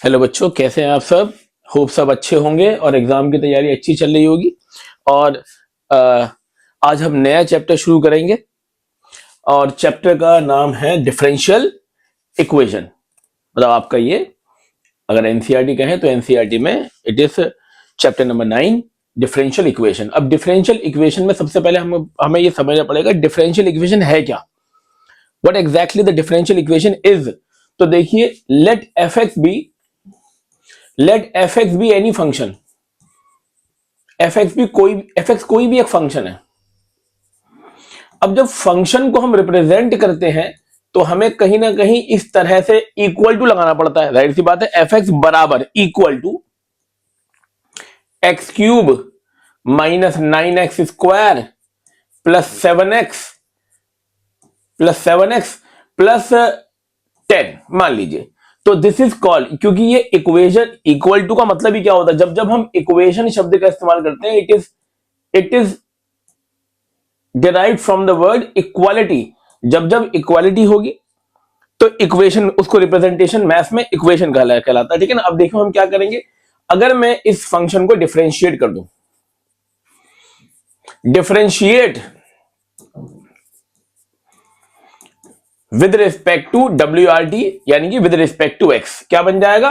Hello बच्चों, कैसे हैं आप सब। होप सब अच्छे होंगे और एग्जाम की तैयारी अच्छी चल रही होगी। और अ, आज हम नया चैप्टर शुरू करेंगे और चैप्टर का नाम है डिफरेंशियल इक्वेशन। मतलब आपका ये, अगर एनसीईआरटी कहें तो एनसीईआरटी में it is chapter number 9, differential equation. अब डिफरेंशियल इक्वेशन में सबसे पहले हमें ये समझना पड़ेगा डिफरेंशियल इक्वेशन है क्या, what exactly the differential equation is. तो देखिए, let f x be any function. F x कोई भी एक फंक्शन है। अब जब फंक्शन को हम रिप्रेजेंट करते हैं तो हमें कहीं ना कहीं इस तरह से इक्वल टू लगाना पड़ता है। जाहिर सी बात है, एफ एक्स बराबर equal to x cube minus 9x² plus 7x plus 10 मान लीजिए। तो दिस इज कॉल्ड, क्योंकि ये इक्वेशन इक्वल टू का मतलब ही क्या होता है, जब जब हम इक्वेशन शब्द का इस्तेमाल करते हैं, it is derived from the word equality. जब जब इक्वालिटी होगी तो इक्वेशन, उसको रिप्रेजेंटेशन मैथ्स में इक्वेशन कहलाता है। ठीक है ना। अब देखो हम क्या करेंगे, अगर मैं इस फंक्शन को डिफरेंशिएट कर दूं, differentiate with respect to WRT, यानी कि विद रिस्पेक्ट टू एक्स, क्या बन जाएगा,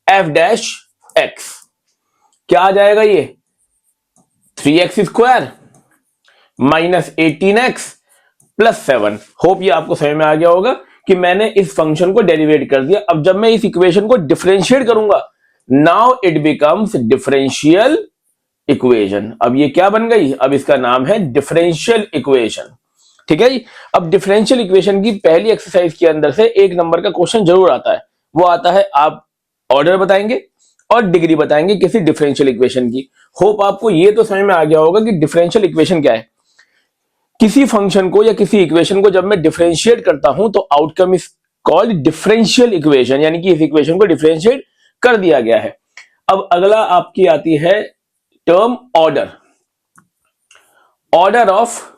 f'(x). क्या आ जाएगा ये, 3x² minus 18x plus 7। Hope ये आपको समझ में आ गया होगा कि मैंने इस फंक्शन को डेरिवेट कर दिया। अब जब मैं इस इक्वेशन को डिफरेंशिएट करूंगा, now it becomes differential equation. अब ये क्या बन गई, अब इसका नाम है डिफरेंशियल इक्वेशन। ठीक है जी। अब डिफरेंशियल इक्वेशन की पहली एक्सरसाइज के अंदर से एक नंबर का क्वेश्चन जरूर आता है। वो आता है, आप ऑर्डर बताएंगे और डिग्री बताएंगे किसी डिफरेंशियल इक्वेशन की। होप आपको ये तो समझ में आ गया होगा कि डिफरेंशियल इक्वेशन क्या है। किसी फंक्शन को या किसी इक्वेशन को जब मैं डिफरेंशिएट करता हूं तो outcome is called differential equation, यानी कि इस इक्वेशन को डिफरेंशिएट कर दिया गया है। अब अगला आपकी आती है term order, order of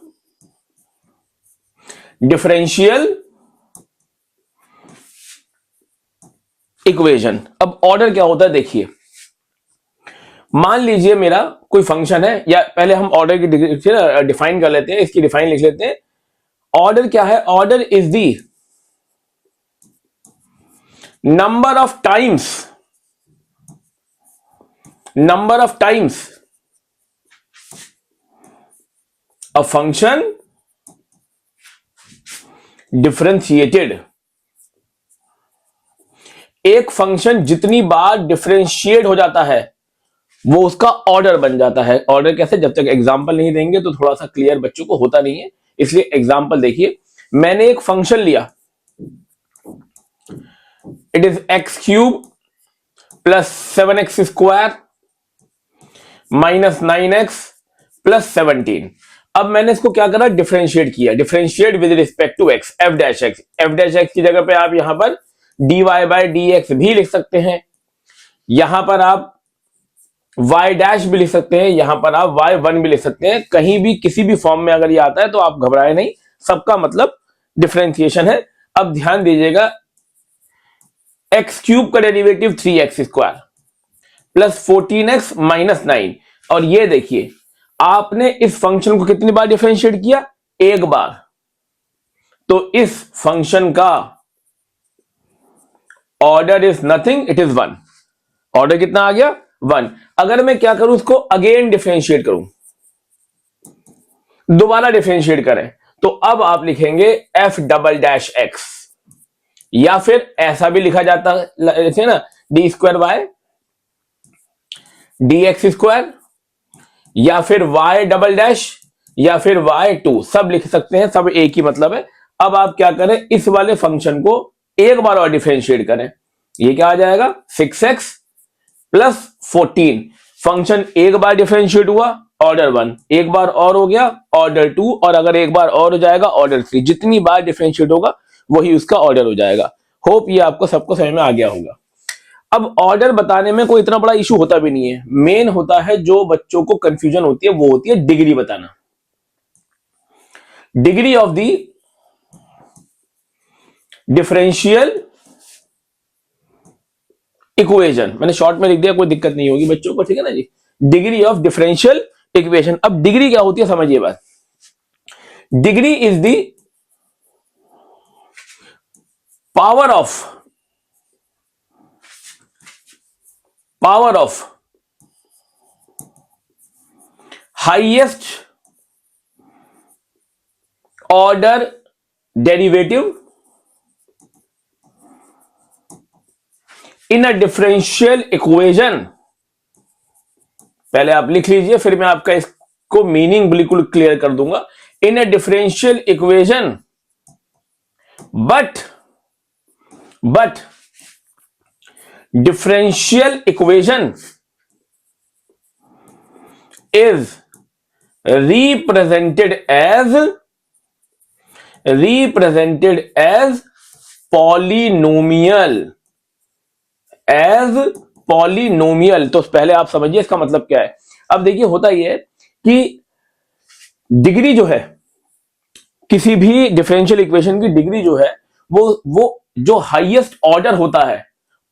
differential equation. अब ऑर्डर क्या होता है, देखिए, मान लीजिए मेरा कोई फंक्शन है, या पहले हम ऑर्डर की डिफाइन कर लेते हैं, इसकी डिफाइन लिख लेते हैं। ऑर्डर क्या है, order is the number of times a function differentiated. एक फंक्शन जितनी बार डिफरेंशिएट हो जाता है वो उसका ऑर्डर बन जाता है। ऑर्डर कैसे, जब तक एग्जांपल नहीं देंगे तो थोड़ा सा क्लियर बच्चों को होता नहीं है, इसलिए एग्जांपल देखिए। मैंने एक फंक्शन लिया, it is x³ plus 7x² minus 9x plus 17। अब मैंने इसको क्या करा, डिफरेंशिएट किया, differentiate with respect to x, f'(x) की जगह पे आप यहां पर dy/dx भी लिख सकते हैं, यहां पर आप y' भी लिख सकते हैं, यहां पर आप y1 भी लिख सकते हैं। कहीं भी किसी भी फॉर्म में अगर ये आता है तो आप घबराए नहीं, सबका मतलब डिफरेंशिएशन है। अब ध्यान दीजिएगा, x³ का derivative 3x² plus 14x minus 9। और ये देखिए, आपने इस फंक्शन को कितनी बार डिफरेंशिएट किया, एक बार। तो इस फंक्शन का order is nothing, it is 1। Order कितना आ गया, 1। अगर मैं क्या करूं, उसको अगेन डिफरेंशिएट करूं, दोबारा डिफरेंशिएट करें, तो अब आप लिखेंगे f'(x), या फिर ऐसा भी लिखा जाता है ना, d²y dx², या फिर y', या फिर y2, सब लिख सकते हैं, सब एक ही मतलब है। अब आप क्या करें, इस वाले फंक्शन को एक बार और डिफरेंशिएट करें, ये क्या आ जाएगा, 6x प्लस 14। फंक्शन एक बार डिफरेंशिएट हुआ, ऑर्डर 1, एक बार और हो गया ऑर्डर 2, और अगर एक बार और हो जाएगा ऑर्डर 3। जितनी बार डिफरेंशिएट होगा वही उसका ऑर्डर हो जाएगा। होप ये आपको सबको समझ में आ गया होगा। अब ऑर्डर बताने में कोई इतना बड़ा इशू होता भी नहीं है, मेन होता है जो बच्चों को कंफ्यूजन होती है वो होती है डिग्री बताना। Degree of the differential equation, मैंने शॉर्ट में लिख दिया, कोई दिक्कत नहीं होगी बच्चों को, ठीक है ना जी। Degree of differential equation. अब डिग्री क्या होती है समझिए बात। Degree is the power of highest order derivative in a differential equation. पहले आप लिख लीजिए, फिर मैं आपका इसको मीनिंग बिल्कुल क्लियर कर दूंगा। In a differential equation but differential equation is represented as polynomial. तो पहले आप समझिए इसका मतलब क्या है। अब देखिए होता यह है कि डिग्री जो है किसी भी डिफरेंशियल इक्वेशन की, डिग्री जो है वो जो हाईएस्ट ऑर्डर होता है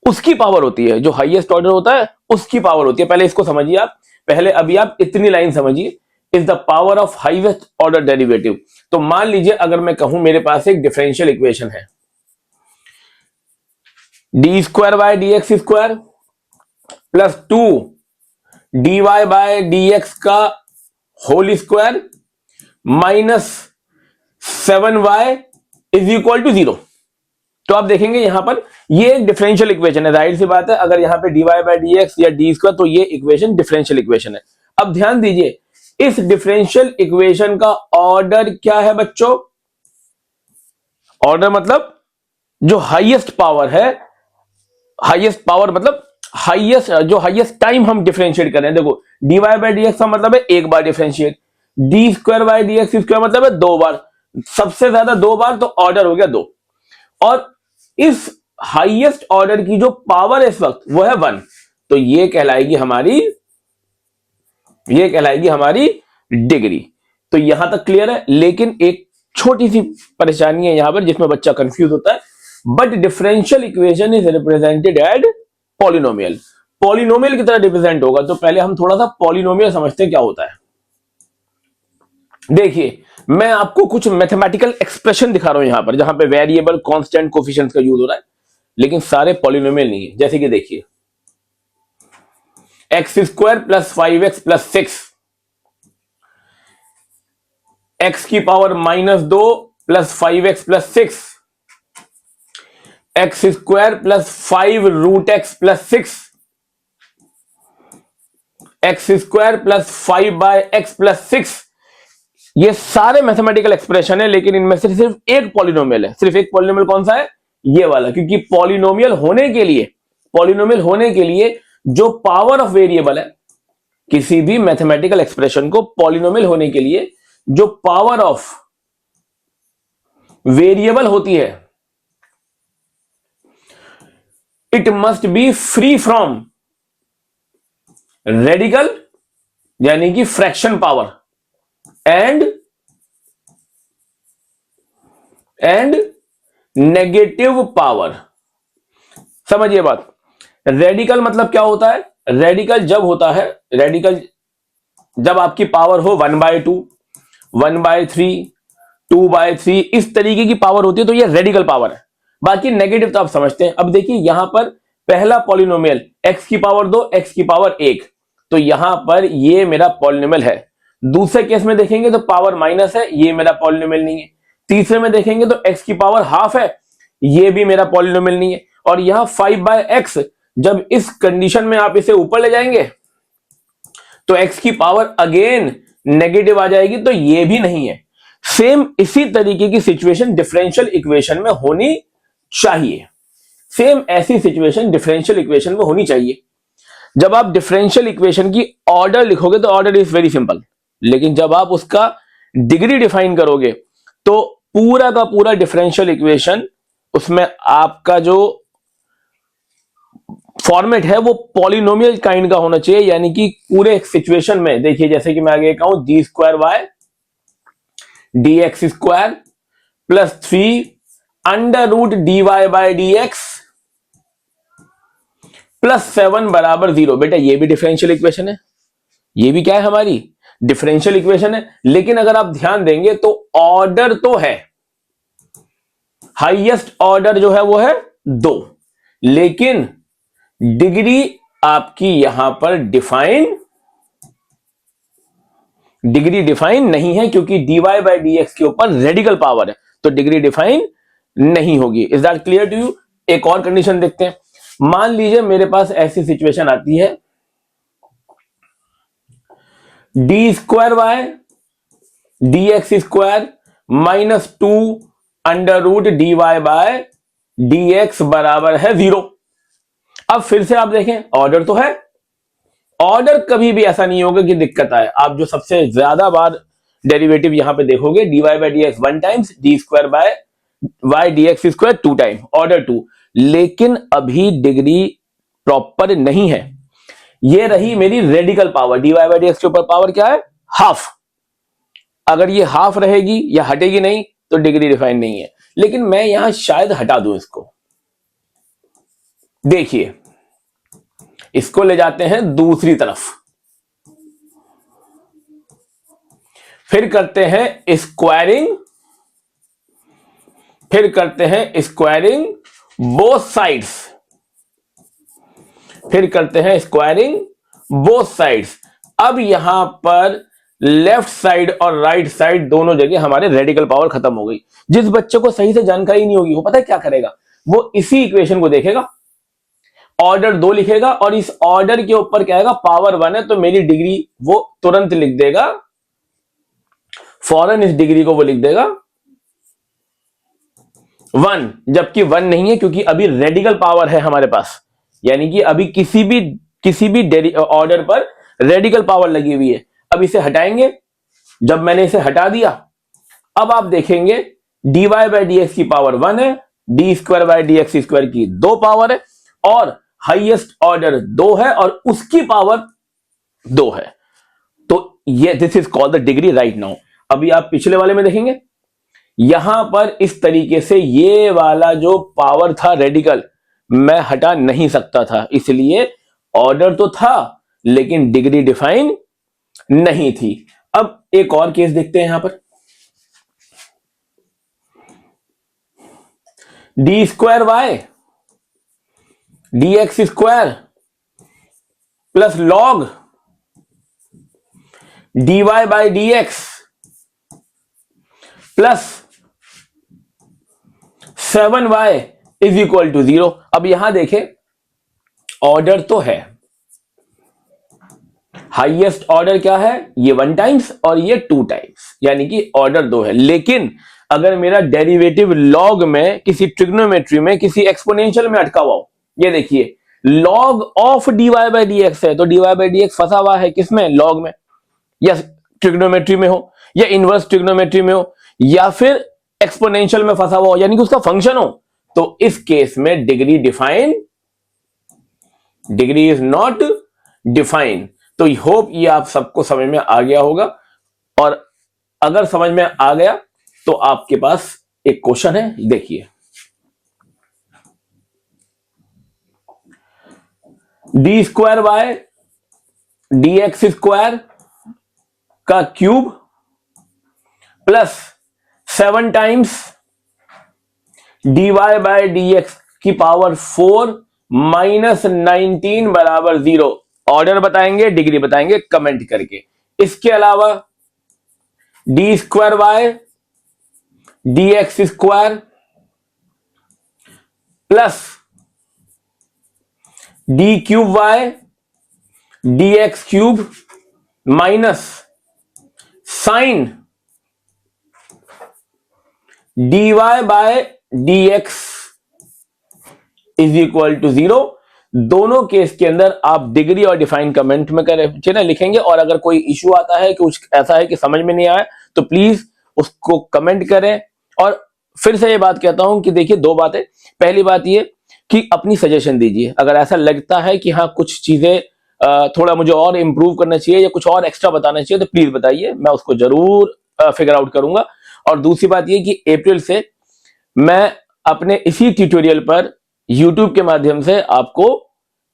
उसकी पावर होती है। जो हाईएस्ट ऑर्डर होता है उसकी पावर होती है। पहले इसको समझिए आप, पहले अभी आप इतनी लाइन समझिए, is the power of highest order derivative. तो मान लीजिए अगर मैं कहूं मेरे पास एक डिफरेंशियल इक्वेशन है, d square by d x square plus 2 d y by d x का whole square minus 7y is equal to 0। तो आप देखेंगे यहां पर ये एक डिफरेंशियल इक्वेशन है, जाहिर सी बात है। अगर यहां पे dy बाय dx या d स्क्वायर, तो ये इक्वेशन डिफरेंशियल इक्वेशन है। अब ध्यान दीजिए, इस डिफरेंशियल इक्वेशन का ऑर्डर क्या है बच्चों? ऑर्डर मतलब जो हाईएस्ट पावर है, हाईएस्ट पावर मतलब हाईएस्ट टाइम हम डिफरेंशिएट कर रहे हैं। देखो dy बाय dx का मतलब है एक बार differentiate, d square by dx square मतलब है 2 बार, सबसे ज्यादा 2 बार, तो ऑर्डर हो गया 2। और इस हाईएस्ट ऑर्डर की जो पावर है इस वक्त वो है 1। तो ये कहलाएगी हमारी डिग्री। तो यहां तक क्लियर है। लेकिन एक छोटी सी परेशानी है यहां पर जिसमें बच्चा कंफ्यूज होता है। But differential equation is represented as polynomial. Polynomial की तरह रिप्रेजेंट होगा। तो पहले हम थोड़ा सा पॉलिनोमियल समझते हैं क्या होता है। देखिए मैं आपको कुछ मैथमेटिकल एक्सप्रेशन दिखा रहा हूं यहां पर, जहां पे वेरिएबल, कांस्टेंट, कोफिशिएंट्स का यूज हो रहा है, लेकिन सारे पॉलिनोमियल नहीं है। जैसे कि देखिए x square plus 5x plus 6, x की power -2 plus 5x plus 6, x square plus 5 root x plus 6, x square plus 5 by x plus 6। ये सारे मैथमेटिकल एक्सप्रेशन है, लेकिन इनमें से सिर्फ एक पॉलिनोमियल है। सिर्फ एक पॉलिनोमियल कौन सा है? ये वाला। क्योंकि पॉलिनोमियल होने के लिए जो पावर ऑफ वेरिएबल है, किसी भी मैथमेटिकल एक्सप्रेशन को पॉलिनोमियल होने के लिए जो पावर ऑफ वेरिएबल होती है, it must be free from radical यानी कि fraction power and negative power. समझिए बात। रेडिकल मतलब क्या होता है? रेडिकल जब आपकी पावर हो 1/2, 1/3, 2/3, इस तरीके की पावर होती है तो ये रेडिकल पावर है। बाकी नेगेटिव तो आप समझते हैं। अब देखिए यहां पर पहला पॉलिनोमियल x की पावर 2, x की पावर 1, तो यहां पर ये मेरा पॉलिनोमियल है। दूसरे केस में देखेंगे तो पावर माइनस है, ये मेरा पॉलिनोमियल नहीं है। तीसरे में देखेंगे तो x की पावर हाफ है, ये भी मेरा पॉलिनोमियल नहीं है। और यहां 5/x, जब इस कंडीशन में आप इसे ऊपर ले जाएंगे तो x की पावर अगेन नेगेटिव आ जाएगी, तो ये भी नहीं है। सेम इसी तरीके की सिचुएशन डिफरेंशियल इक्वेशन में होनी चाहिए। सेम ऐसी सिचुएशन डिफरेंशियल इक्वेशन में होनी चाहिए। जब आप डिफरेंशियल इक्वेशन की ऑर्डर लिखोगे तो ऑर्डर इज वेरी सिंपल, लेकिन जब आप उसका डिग्री डिफाइन करोगे तो पूरा का पूरा डिफरेंशियल इक्वेशन, उसमें आपका जो फॉर्मेट है वो पॉलिनोमियल काइंड का होना चाहिए। यानी कि पूरे सिचुएशन में देखिए, जैसे कि मैं आगे कहूं d square y d x square plus 3 under root d y by d x +7 बराबर 0। बेटा ये भी डिफरेंशियल इक्वेशन है, ये भी क्या है हमारी डिफरेंशियल इक्वेशन है। लेकिन अगर आप ध्यान देंगे तो ऑर्डर तो है, हाईएस्ट ऑर्डर जो है वो है 2, लेकिन डिग्री आपकी यहां पर डिग्री डिफाइन नहीं है, क्योंकि dy/dx के ऊपर रेडिकल पावर है, तो डिग्री डिफाइन नहीं होगी। Is that clear to you? एक और कंडीशन देखते हैं। मान लीजिए मेरे पास ऐसी सिचुएशन आती है, d² dx² -2 √dy/dx बराबर है 0। अब फिर से आप देखें, ऑर्डर तो है, ऑर्डर कभी भी ऐसा नहीं होगा कि दिक्कत आए। आप जो सबसे ज्यादा बार डेरिवेटिव यहां पे देखोगे, dy/dx 1 times, d²/y/dx² 2 time, order 2। लेकिन अभी डिग्री प्रॉपर नहीं है। ये रही मेरी रेडिकल पावर, dy/dx के ऊपर पावर क्या है? हाफ। अगर ये हाफ रहेगी या हटेगी नहीं तो डिग्री डिफाइन नहीं है। लेकिन मैं यहां शायद हटा दूं इसको। देखिए, इसको ले जाते हैं दूसरी तरफ, फिर करते हैं स्क्वायरिंग, बोथ साइड्स, अब यहां पर लेफ्ट साइड और राइट साइड दोनों जगह हमारे रेडिकल पावर खत्म हो गई। जिस बच्चे को सही से जानकारी नहीं होगी वो पता है क्या करेगा? वो इसी इक्वेशन को देखेगा, ऑर्डर 2 लिखेगा और इस ऑर्डर के ऊपर क्या आएगा? पावर 1 है, तो मेरी डिग्री वो तुरंत लिख देगा, फौरन इस डिग्री को वो लिख देगा 1, जबकि 1 नहीं है, क्योंकि अभी रेडिकल पावर है हमारे पास। यानी कि अभी किसी भी ऑर्डर पर रेडिकल पावर लगी हुई है। अब इसे हटाएंगे, जब मैंने इसे हटा दिया, अब आप देखेंगे dy/dx की पावर 1 है, d²/dx² की 2 पावर है, और हाईएस्ट ऑर्डर 2 है और उसकी पावर 2 है। तो ये this is called the degree right now. अभी आप पिछले वाले में देखेंगे, यहां पर इस तरीके से ये वाला जो पावर था रेडिकल, मैं हटा नहीं सकता था, इसलिए ऑर्डर तो था लेकिन डिग्री डिफाइन नहीं थी। अब एक और केस देखते हैं यहां पर, d² dx² plus log dy/dx plus 7y is equal to 0। अब यहां देखें, ऑर्डर तो है, हाईएस्ट ऑर्डर क्या है? ये 1 टाइम्स और ये 2 टाइम्स, यानी कि ऑर्डर 2 है। लेकिन अगर मेरा डेरिवेटिव लॉग में, किसी ट्रिग्नोमेट्री में, किसी एक्सपोनेंशियल में अटका हुआ हो, ये देखिए लॉग ऑफ dy/dx है, तो dy/dx फंसा हुआ है किसमें? लॉग में, या ट्रिग्नोमेट्री में हो, या इनवर्स ट्रिग्नोमेट्री में हो, या फिर एक्सपोनेंशियल में फंसा हुआ हो, यानी कि उसका फंक्शन हो, तो इस केस में डिग्री इज नॉट डिफाइन। तो आई होप ये आप सबको समझ में आ गया होगा, और अगर समझ में आ गया तो आपके पास एक क्वेश्चन है, देखिए d²y dx² का क्यूब प्लस 7 टाइम्स dy/dx की पावर 4 -19 बराबर 0। ऑर्डर बताएंगे, डिग्री बताएंगे कमेंट करके। इसके अलावा d²y dx² plus d³ dx³ minus sine dy/dx is equal to 0। दोनों केस के अंदर आप डिग्री और डिफाइन कमेंट में करें लिखेंगे, और अगर कोई इश्यू आता है कि कुछ ऐसा है कि समझ में नहीं आया तो प्लीज उसको कमेंट करें। और फिर से ये बात कहता हूं कि देखिए, 2 बातें। पहली बात ये कि अपनी सजेशन दीजिए, अगर ऐसा लगता है कि हाँ कुछ चीजें थोड़ा मुझे और इंप्रूव करना चाहिए या कुछ और एक्स्ट्रा बताना चाहिए, तो प्लीज बताइए, मैं उसको जरूर फिगर आउट करूंगा। और दूसरी बात ये कि अप्रैल से मैं अपने इसी ट्यूटोरियल पर YouTube के माध्यम से आपको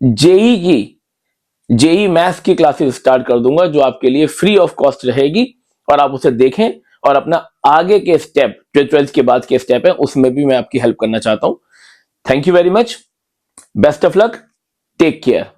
जेई मैथ्स की क्लासेस स्टार्ट कर दूंगा, जो आपके लिए फ्री ऑफ कॉस्ट रहेगी, और आप उसे देखें और अपना आगे के स्टेप जो 12th के बाद के स्टेप है उसमें भी मैं आपकी हेल्प करना चाहता हूं। Thank you very much, best of luck, take care.